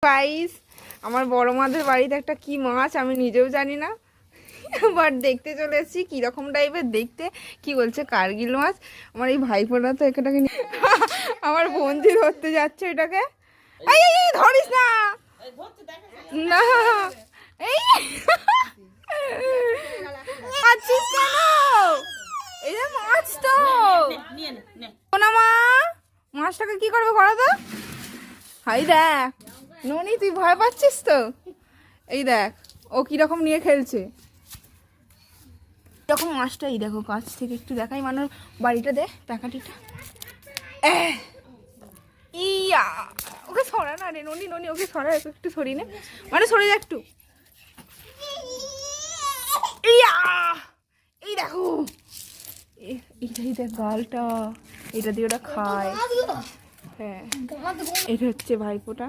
Guys, আমার বড় মাদের বাড়িতে একটা কি মাছ আমি নিজেও জানি না, বাট দেখতে চলে এসেছি কিরকম টাইপের দেখতে। কি বলছে কার্গিল মাছ। আমার এই ভাইপোরা তো এটাকে আমার বন্ধু ধরতে যাচ্ছে এটাকে। এই এই এই ধরিস না না, এই আছিস কেন? এই যে মাছ তো না মা, মাছটাকে কি করবে করো তো। হাই দেখ ননি, তুই ভয় পাচ্ছিস তো? এই দেখ ও কিরকম নিয়ে খেলছে। এরকম মাছটা এই দেখো কাছ থেকে একটু দেখাই, মানুষ বাড়িটা দে প্যাকাটিটা। ইয়া ওকে সরা না রে ননি, ননি ওকে সরা, একটু সরি নে, মানে সরে যা একটু। ইয়া এই দেখো, এইটাই দেখ গালটা, এটা দিয়ে ওরা খায়। হ্যাঁ এটা হচ্ছে ভাইপোটা।